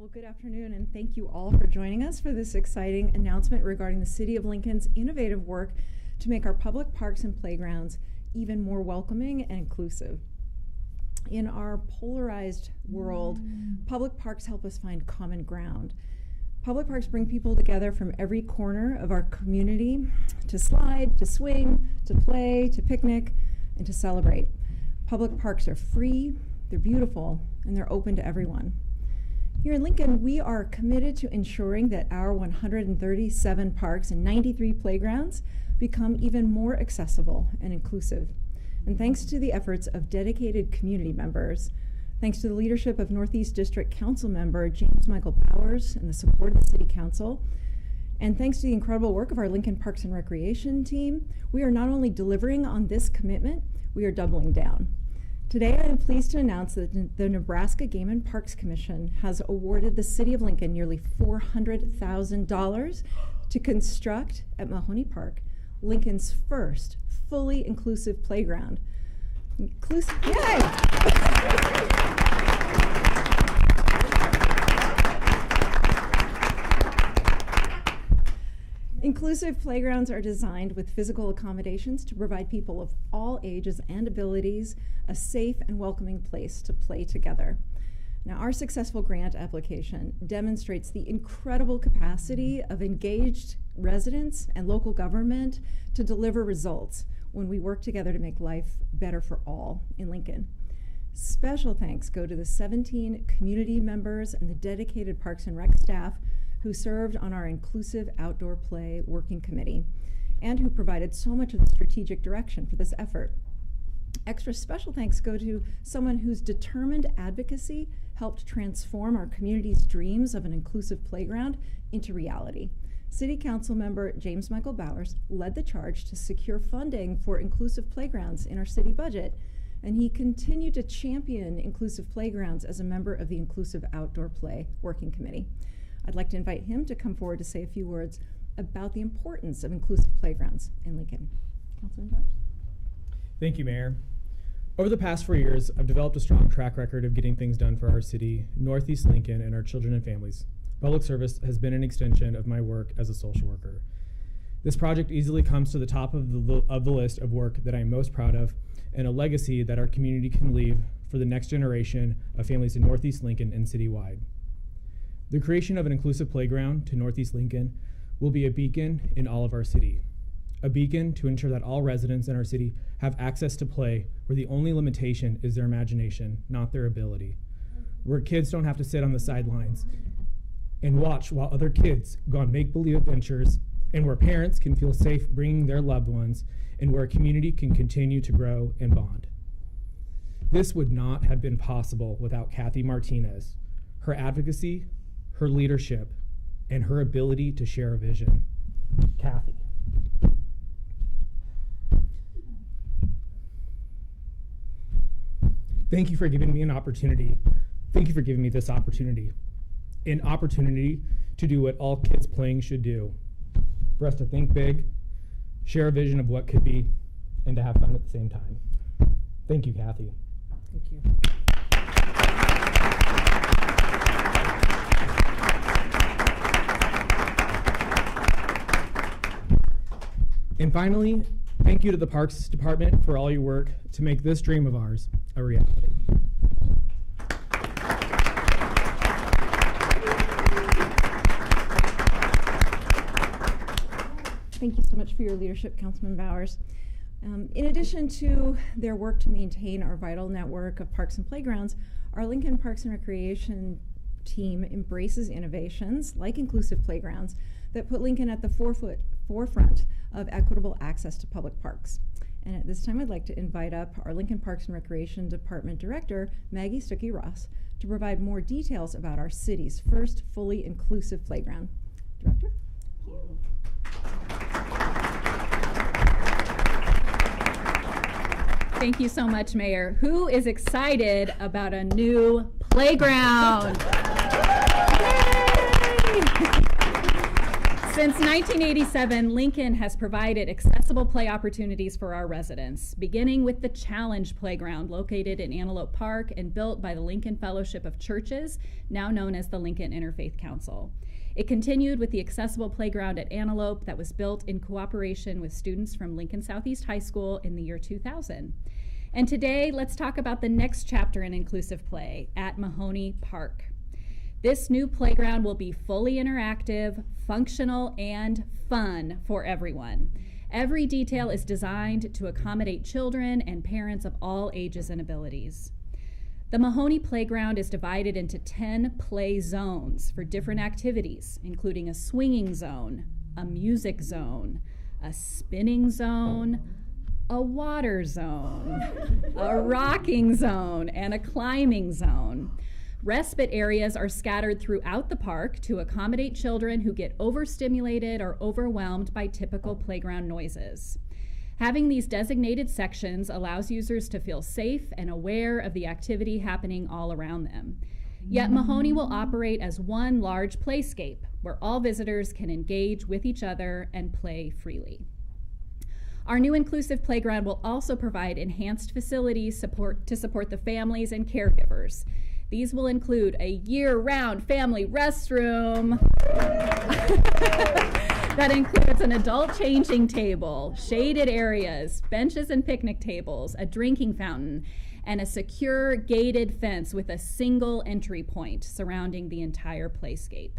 Well, good afternoon, and thank you all for joining us for this exciting announcement regarding the City of Lincoln's innovative work to make our public parks and playgrounds even more welcoming and inclusive. In our polarized world, public parks help us find common ground. Public parks bring people together from every corner of our community to slide, to swing, to play, to picnic, and to celebrate. Public parks are free, they're beautiful, and they're open to everyone. Here in Lincoln, we are committed to ensuring that our 137 parks and 93 playgrounds become even more accessible and inclusive. And thanks to the efforts of dedicated community members, thanks to the leadership of Northeast District Council member James Michael Bowers and the support of the City Council, and thanks to the incredible work of our Lincoln Parks and Recreation team, we are not only delivering on this commitment, we are doubling down. Today, I am pleased to announce that the Nebraska Game and Parks Commission has awarded the City of Lincoln nearly $400,000 to construct at Mahoney Park Lincoln's first fully inclusive playground. Yay! Inclusive playgrounds are designed with physical accommodations to provide people of all ages and abilities a safe and welcoming place to play together. Now, our successful grant application demonstrates the incredible capacity of engaged residents and local government to deliver results when we work together to make life better for all in Lincoln. Special thanks go to the 17 community members and the dedicated Parks and Rec staff who served on our Inclusive Outdoor Play Working Committee and who provided so much of the strategic direction for this effort. Extra special thanks go to someone whose determined advocacy helped transform our community's dreams of an inclusive playground into reality. City Council member James Michael Bowers led the charge to secure funding for inclusive playgrounds in our city budget, and he continued to champion inclusive playgrounds as a member of the Inclusive Outdoor Play Working Committee. I'd like to invite him to come forward to say a few words about the importance of inclusive playgrounds in Lincoln. Councilman Bowers? Thank you, Mayor. Over the past 4 years, I've developed a strong track record of getting things done for our city, Northeast Lincoln, and our children and families. Public service has been an extension of my work as a social worker. This project easily comes to the top of the list of work that I'm most proud of and a legacy that our community can leave for the next generation of families in Northeast Lincoln and citywide. The creation of an inclusive playground to Northeast Lincoln will be a beacon in all of our city. A beacon to ensure that all residents in our city have access to play where the only limitation is their imagination, not their ability. Where kids don't have to sit on the sidelines and watch while other kids go on make-believe adventures, and where parents can feel safe bringing their loved ones, and where a community can continue to grow and bond. This would not have been possible without Kathy Martinez, her advocacy, her leadership, and her ability to share a vision. Kathy. Thank you for giving me an opportunity. Thank you for giving me this opportunity. An opportunity to do what all kids playing should do. For us to think big, share a vision of what could be, and to have fun at the same time. Thank you, Kathy. Thank you. And finally, thank you to the Parks Department for all your work to make this dream of ours a reality. Thank you so much for your leadership, Councilman Bowers. In addition to their work to maintain our vital network of parks and playgrounds, our Lincoln Parks and Recreation team embraces innovations like inclusive playgrounds that put Lincoln at the forefront of equitable access to public parks. And at this time, I'd like to invite up our Lincoln Parks and Recreation Department Director, Maggie Stuckey-Ross, to provide more details about our city's first fully inclusive playground. Director? Thank you so much, Mayor. Who is excited about a new playground? Since 1987, Lincoln has provided accessible play opportunities for our residents, beginning with the Challenge Playground located in Antelope Park and built by the Lincoln Fellowship of Churches, now known as the Lincoln Interfaith Council. It continued with the Accessible Playground at Antelope that was built in cooperation with students from Lincoln Southeast High School in the year 2000. And today, let's talk about the next chapter in inclusive play at Mahoney Park. This new playground will be fully interactive, functional, and fun for everyone. Every detail is designed to accommodate children and parents of all ages and abilities. The Mahoney Playground is divided into 10 play zones for different activities, including a swinging zone, a music zone, a spinning zone, a water zone, a rocking zone, and a climbing zone. Respite areas are scattered throughout the park to accommodate children who get overstimulated or overwhelmed by typical playground noises. Having these designated sections allows users to feel safe and aware of the activity happening all around them. Yet Mahoney will operate as one large playscape where all visitors can engage with each other and play freely. Our new inclusive playground will also provide enhanced facilities to support the families and caregivers. These will include a year-round family restroom that includes an adult changing table, shaded areas, benches and picnic tables, a drinking fountain, and a secure gated fence with a single entry point surrounding the entire playscape.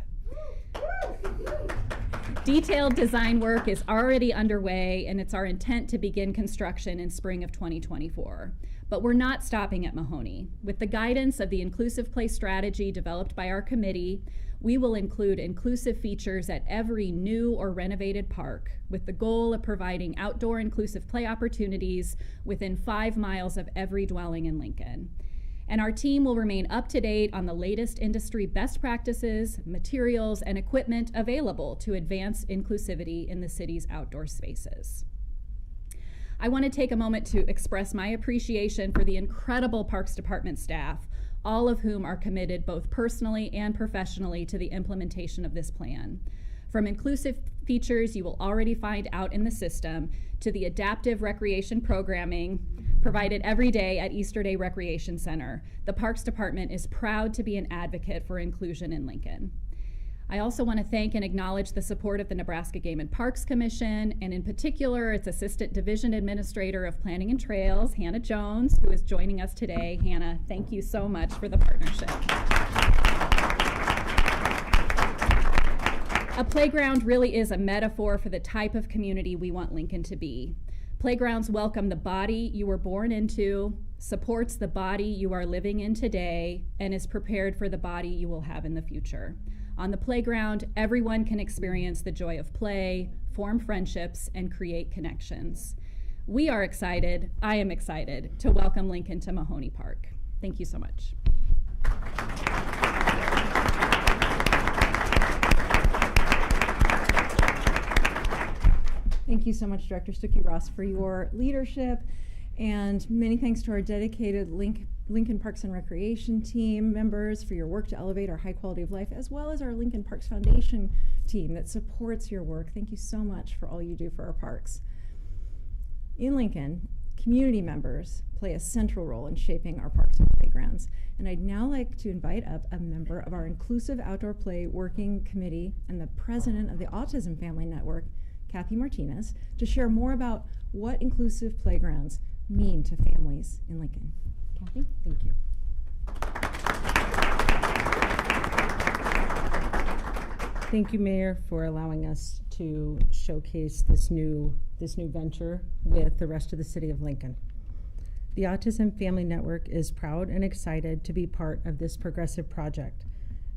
Detailed design work is already underway, and it's our intent to begin construction in spring of 2024. But we're not stopping at Mahoney. With the guidance of the Inclusive Play Strategy developed by our committee, we will include inclusive features at every new or renovated park, with the goal of providing outdoor inclusive play opportunities within 5 miles of every dwelling in Lincoln. And our team will remain up to date on the latest industry best practices, materials, and equipment available to advance inclusivity in the city's outdoor spaces. I want to take a moment to express my appreciation for the incredible Parks Department staff, all of whom are committed both personally and professionally to the implementation of this plan. From inclusive features you will already find out in the system to the adaptive recreation programming provided every day at Easter Day Recreation Center, the Parks Department is proud to be an advocate for inclusion in Lincoln. I also want to thank and acknowledge the support of the Nebraska Game and Parks Commission, and in particular, its Assistant Division Administrator of Planning and Trails, Hannah Jones, who is joining us today. Hannah, thank you so much for the partnership. A playground really is a metaphor for the type of community we want Lincoln to be. Playgrounds welcome the body you were born into, supports the body you are living in today, and is prepared for the body you will have in the future. On the playground, everyone can experience the joy of play, form friendships, and create connections. We are excited, I am excited, to welcome Lincoln to Mahoney Park. Thank you so much. Thank you so much, Director Stuckey Ross, for your leadership, and many thanks to our dedicated Lincoln Parks and Recreation team members for your work to elevate our high quality of life, as well as our Lincoln Parks Foundation team that supports your work. Thank you so much for all you do for our parks. In Lincoln, community members play a central role in shaping our parks and playgrounds, and I'd now like to invite up a member of our Inclusive Outdoor Play Working Committee and the president of the Autism Family Network, Kathy Martinez, to share more about what inclusive playgrounds mean to families in Lincoln. Kathy? Thank you. Thank you, Mayor, for allowing us to showcase this new venture with the rest of the city of Lincoln. The Autism Family Network is proud and excited to be part of this progressive project.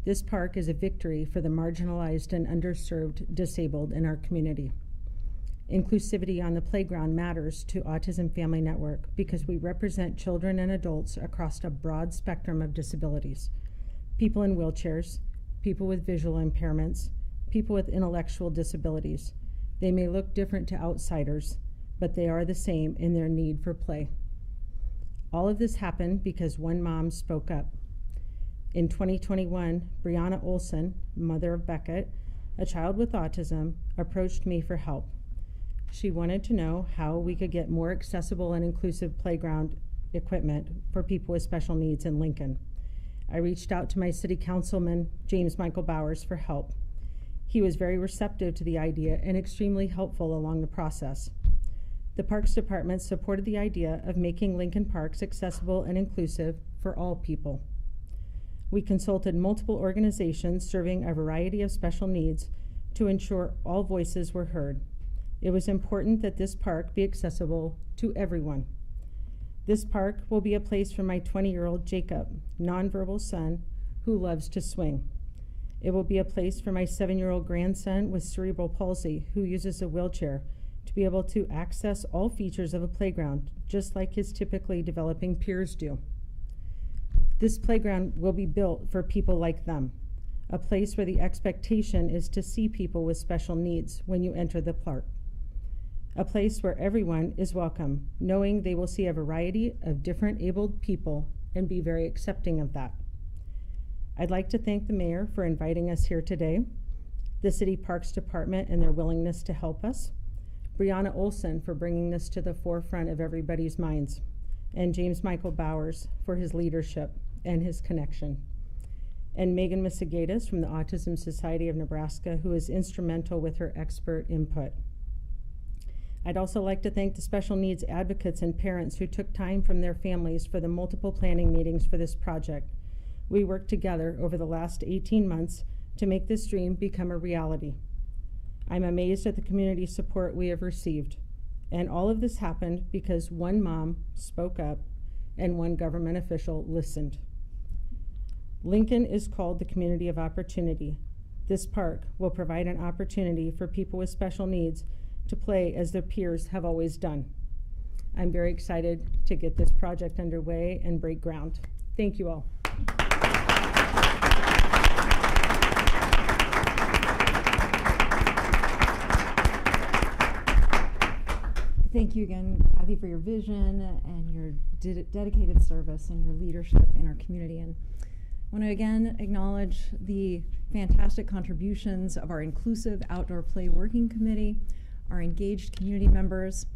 This park is a victory for the marginalized and underserved disabled in our community. Inclusivity on the playground matters to Autism Family Network because we represent children and adults across a broad spectrum of disabilities. People in wheelchairs, people with visual impairments, people with intellectual disabilities. They may look different to outsiders, but they are the same in their need for play. All of this happened because one mom spoke up. In 2021, Brianna Olson, mother of Beckett, a child with autism approached me for help. She wanted to know how we could get more accessible and inclusive playground equipment for people with special needs in Lincoln. I reached out to my city councilman, James Michael Bowers, for help. He was very receptive to the idea and extremely helpful along the process. The Parks Department supported the idea of making Lincoln Parks accessible and inclusive for all people. We consulted multiple organizations serving a variety of special needs to ensure all voices were heard. It was important that this park be accessible to everyone. This park will be a place for my 20-year-old Jacob, nonverbal son, who loves to swing. It will be a place for my 7-year-old grandson with cerebral palsy, who uses a wheelchair, to be able to access all features of a playground, just like his typically developing peers do. This playground will be built for people like them, a place where the expectation is to see people with special needs when you enter the park. A place where everyone is welcome, knowing they will see a variety of different abled people and be very accepting of that. I'd like to thank the mayor for inviting us here today, the City Parks Department and their willingness to help us, Brianna Olson for bringing this to the forefront of everybody's minds, and James Michael Bowers for his leadership and his connection, and Megan Misigatis from the Autism Society of Nebraska, who is instrumental with her expert input. I'd also like to thank the special needs advocates and parents who took time from their families for the multiple planning meetings for this project. We worked together over the last 18 months to make this dream become a reality. I'm amazed at the community support we have received, and all of this happened because one mom spoke up and one government official listened. Lincoln is called the community of opportunity. This park will provide an opportunity for people with special needs to play as their peers have always done. I'm very excited to get this project underway and break ground. Thank you all. Thank you again, Kathy, for your vision and your dedicated service and your leadership in our community. And I want to again acknowledge the fantastic contributions of our Inclusive Outdoor Play Working Committee, our engaged community members,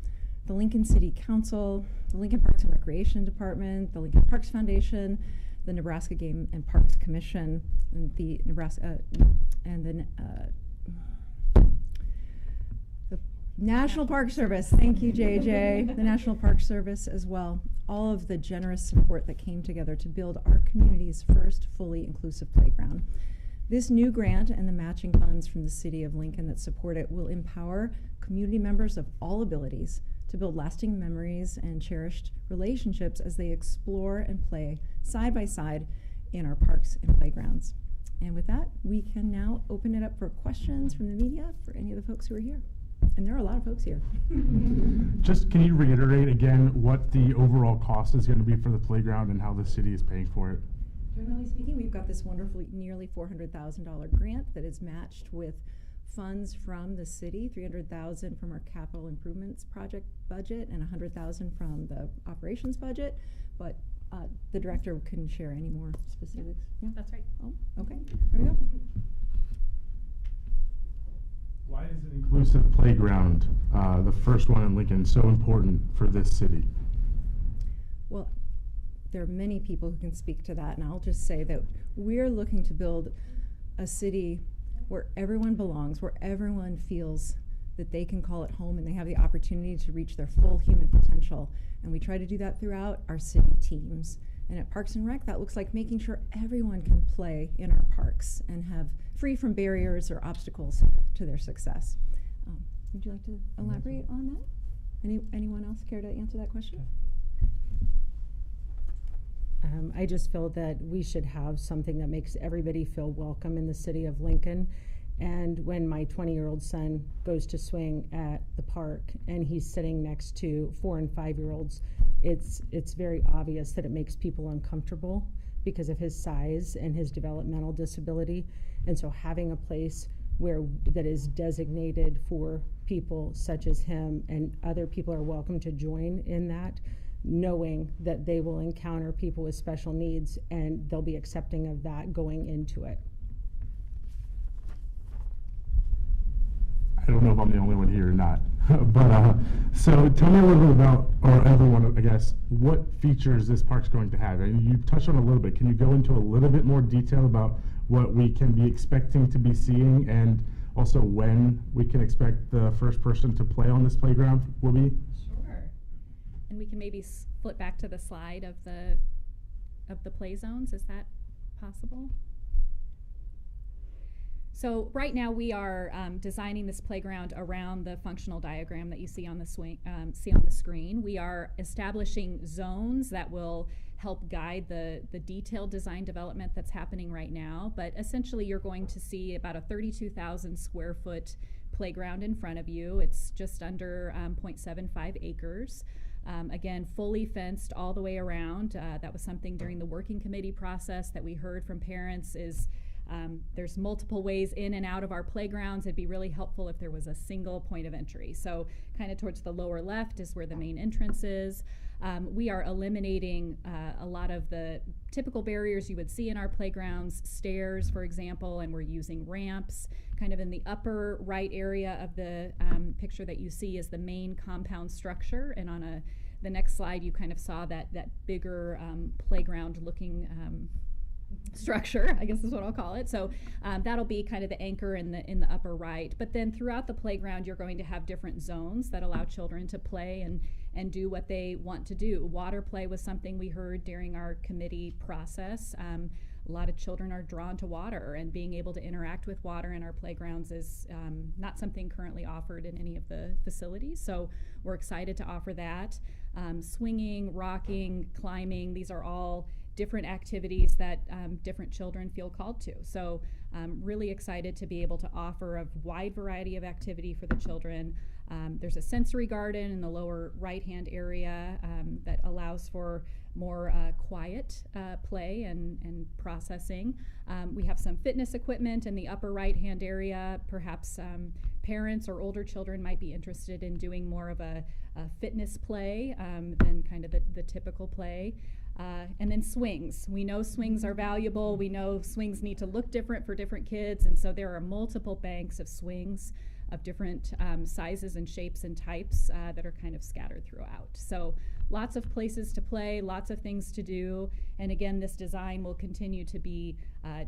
the Lincoln City Council, the Lincoln Parks and Recreation Department, the Lincoln Parks Foundation, the Nebraska Game and Parks Commission, and the National Park Service. Thank you, JJ. The National Park Service as well. All of the generous support that came together to build our community's first fully inclusive playground. This new grant and the matching funds from the City of Lincoln that support it will empower community members of all abilities to build lasting memories and cherished relationships as they explore and play side by side in our parks and playgrounds. And with that, we can now open it up for questions from the media for any of the folks who are here. And there are a lot of folks here. Just can you reiterate again what the overall cost is going to be for the playground and how the city is paying for it? Generally speaking, we've got this wonderful nearly $400,000 grant that is matched with funds from the city, $300,000 from our capital improvements project budget and $100,000 from the operations budget. But the director can share any more specifics. Yeah, That's right. Oh, okay. There we go. Why is an inclusive playground, the first one in Lincoln, so important for this city? Well, there are many people who can speak to that, and I'll just say that we're looking to build a city where everyone belongs, where everyone feels that they can call it home and they have the opportunity to reach their full human potential. And we try to do that throughout our city teams. And at Parks and Rec, that looks like making sure everyone can play in our parks and have free from barriers or obstacles to their success. Would you like to elaborate on that? Anyone else care to answer that question? I just feel that we should have something that makes everybody feel welcome in the city of Lincoln. And when my 20-year-old son goes to swing at the park and he's sitting next to 4- and 5-year-olds, it's very obvious that it makes people uncomfortable because of his size and his developmental disability. And so having a place that is designated for people such as him, and other people are welcome to join in that, knowing that they will encounter people with special needs and they'll be accepting of that going into it. I don't know if I'm the only one here or not. But so tell me a little bit about, or everyone, I guess, what features this park's going to have. And you touched on a little bit. Can you go into a little bit more detail about what we can be expecting to be seeing, and also when we can expect the first person to play on this playground will be? Sure. And we can maybe flip back to the slide of the play zones. Is that possible? So right now we are designing this playground around the functional diagram that you see on the screen. We are establishing zones that will help guide the detailed design development that's happening right now. But essentially you're going to see about a 32,000 square foot playground in front of you. It's just under 0.75 acres. Again, fully fenced all the way around. That was something during the working committee process that we heard from parents is there's multiple ways in and out of our playgrounds. It'd be really helpful if there was a single point of entry. So kind of towards the lower left is where the main entrance is. We are eliminating a lot of the typical barriers you would see in our playgrounds, stairs, for example, and we're using ramps. Kind of in the upper right area of the picture that you see is the main compound structure, and on the next slide you kind of saw that bigger playground looking structure, I guess is what I'll call it. So that'll be kind of the anchor in the upper right. But then throughout the playground, you're going to have different zones that allow children to play and do what they want to do. Water play was something we heard during our committee process. A lot of children are drawn to water, and being able to interact with water in our playgrounds is not something currently offered in any of the facilities. So we're excited to offer that. Swinging, rocking, climbing, these are all different activities that different children feel called to. So really excited to be able to offer a wide variety of activity for the children. There's a sensory garden in the lower right-hand area that allows for more quiet play and processing. We have some fitness equipment in the upper right-hand area. Perhaps parents or older children might be interested in doing more of a fitness play than kind of the typical play. And then swings. We know swings are valuable. We know swings need to look different for different kids, and so there are multiple banks of swings of different sizes and shapes and types that are kind of scattered throughout. So lots of places to play, lots of things to do, and again, this design will continue to be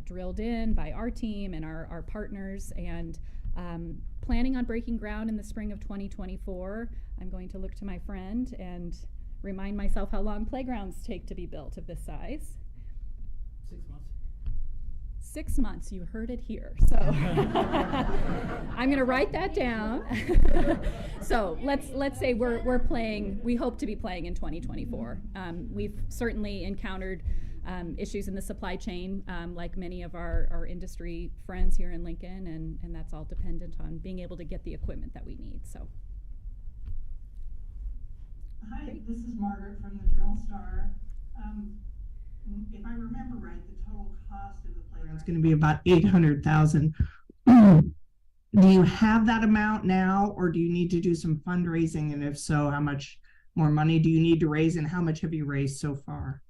drilled in by our team and our partners, and planning on breaking ground in the spring of 2024. I'm going to look to my friend and remind myself how long playgrounds take to be built of this size. 6 months. 6 months, you heard it here. So I'm going to write that down. So let's say we're playing, we hope to be playing in 2024. We've certainly encountered issues in the supply chain, like many of our industry friends here in Lincoln, and that's all dependent on being able to get the equipment that we need. So. Hi, this is Margaret from the Journal-Star. If I remember right, the total cost of the playground is going to be about $800,000. Do you have that amount now, or do you need to do some fundraising? And if so, how much more money do you need to raise, and how much have you raised so far?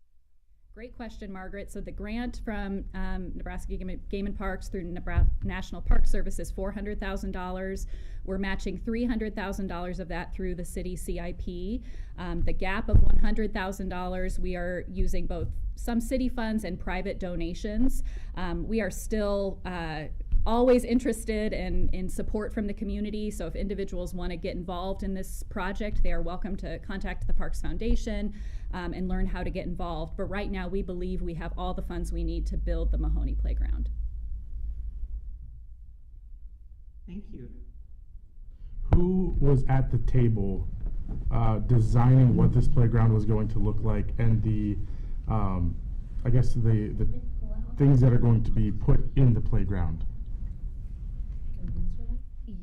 Great question, Margaret. So the grant from Nebraska Game and Parks through Nebraska National Park Service is $400,000. We're matching $300,000 of that through the city CIP. The gap of $100,000, we are using both some city funds and private donations. We are still always interested in support from the community, so if individuals want to get involved in this project, they are welcome to contact the Parks Foundation and learn how to get involved. But right now we believe we have all the funds we need to build the Mahoney Playground. Thank you. Who was at the table designing what this playground was going to look like, and the I guess the things that are going to be put in the playground?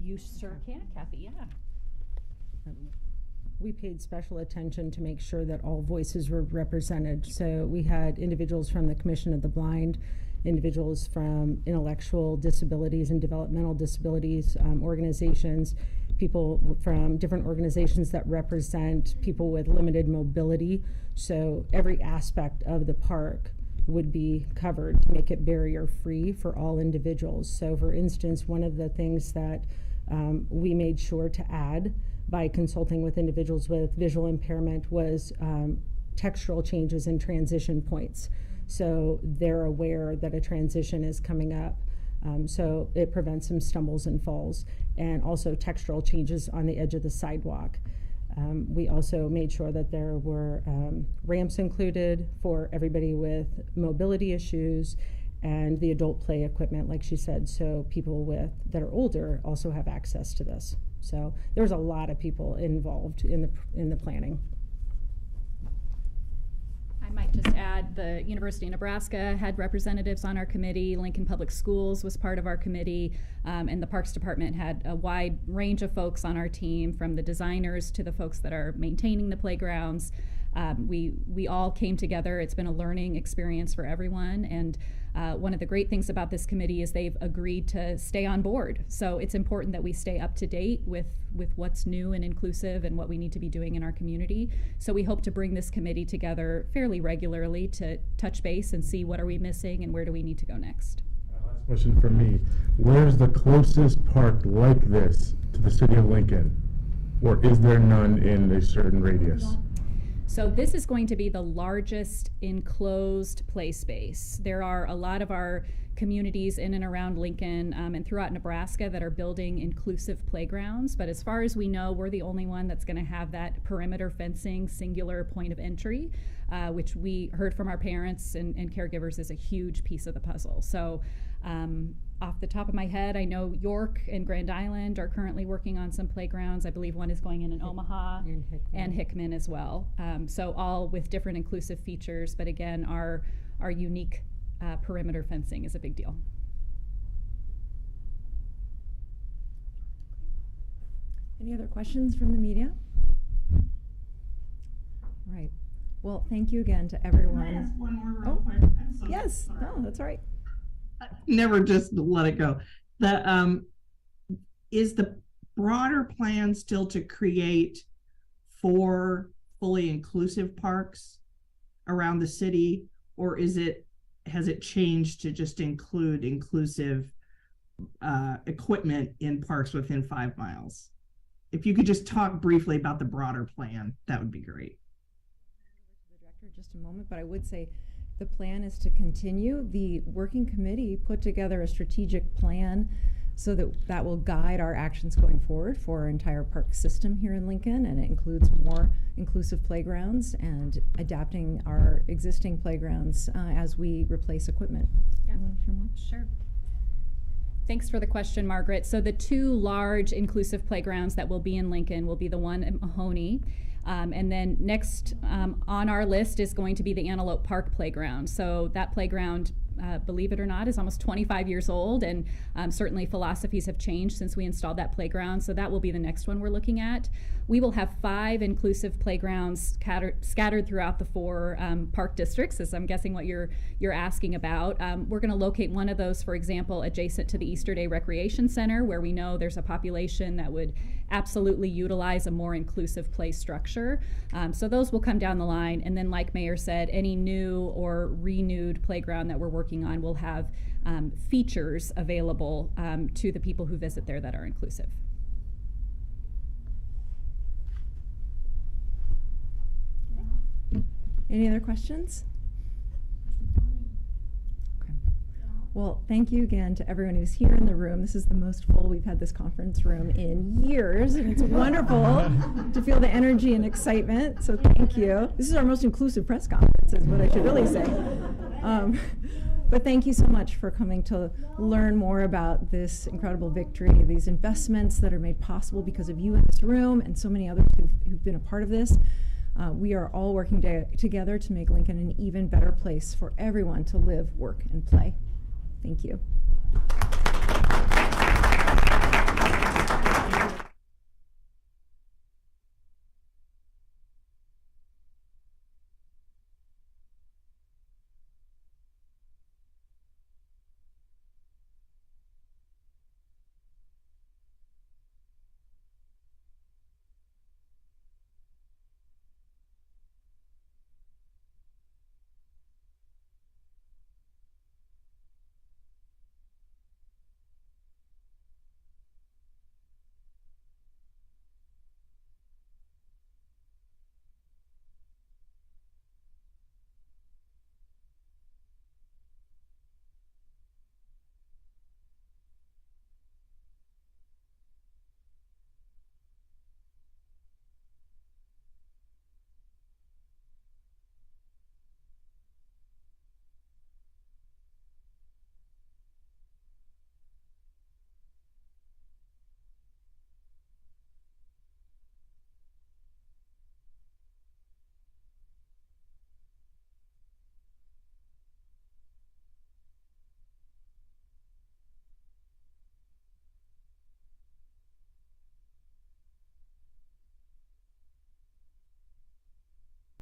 You sure can, Kathy, yeah. We paid special attention to make sure that all voices were represented. So we had individuals from the Commission of the Blind, individuals from intellectual disabilities and developmental disabilities organizations, people from different organizations that represent people with limited mobility. So every aspect of the park would be covered to make it barrier-free for all individuals. So for instance, one of the things that we made sure to add, by consulting with individuals with visual impairment, was textural changes and transition points. So they're aware that a transition is coming up. So it prevents some stumbles and falls, and also textural changes on the edge of the sidewalk. We also made sure that there were ramps included for everybody with mobility issues, and the adult play equipment, like she said, so people that are older also have access to this. So there was a lot of people involved in the planning. I might just add the University of Nebraska had representatives on our committee, Lincoln Public Schools was part of our committee, and the Parks Department had a wide range of folks on our team, from the designers to the folks that are maintaining the playgrounds. We all came together. It's been a learning experience for everyone, and one of the great things about this committee is they've agreed to stay on board. So it's important that we stay up to date with what's new and inclusive and what we need to be doing in our community. So we hope to bring this committee together fairly regularly to touch base and see what are we missing and where do we need to go next. Last question from me. Where's the closest park like this to the city of Lincoln? Or is there none in a certain radius? So this is going to be the largest enclosed play space. There are a lot of our communities in and around Lincoln and throughout Nebraska that are building inclusive playgrounds, but as far as we know, we're the only one that's going to have that perimeter fencing singular point of entry, which we heard from our parents and caregivers is a huge piece of the puzzle. So off the top of my head, I know York and Grand Island are currently working on some playgrounds. I believe one is going in Omaha and Hickman as well. So all with different inclusive features, but again, our unique perimeter fencing is a big deal. Any other questions from the media? All right. Well, thank you again to everyone. Can I ask one more real quick? I'm so Yes. sorry. No, that's all right. Never just let it go. Is the broader plan still to create 4 fully inclusive parks around the city, or has it changed to just include inclusive equipment in parks within 5 miles? If you could just talk briefly about the broader plan, that would be great. The director in just a moment, but I would say the plan is to continue. The working committee put together a strategic plan so that will guide our actions going forward for our entire park system here in Lincoln, and it includes more inclusive playgrounds and adapting our existing playgrounds as we replace equipment. Yeah. You want to share more? Sure. Thanks for the question, Margaret. So the 2 large inclusive playgrounds that will be in Lincoln will be the one at Mahoney. And then next on our list is going to be the Antelope Park Playground. So that playground, believe it or not, is almost 25 years old, and certainly philosophies have changed since we installed that playground. So that will be the next one we're looking at. We will have 5 inclusive playgrounds scattered throughout the 4 park districts, as I'm guessing what you're asking about. We're going to locate one of those, for example, adjacent to the Easter Day Recreation Center, where we know there's a population that would absolutely utilize a more inclusive play structure. So those will come down the line, and then like Mayor said, any new or renewed playground that we're working on will have features available to the people who visit there that are inclusive. Any other questions? Okay. Well, thank you again to everyone who's here in the room. This is the most full we've had this conference room in years, and it's wonderful to feel the energy and excitement, so thank you. This is our most inclusive press conference, is what I should really say. But thank you so much for coming to learn more about this incredible victory, these investments that are made possible because of you in this room and so many others who've been a part of this. We are all working together to make Lincoln an even better place for everyone to live, work, and play. Thank you.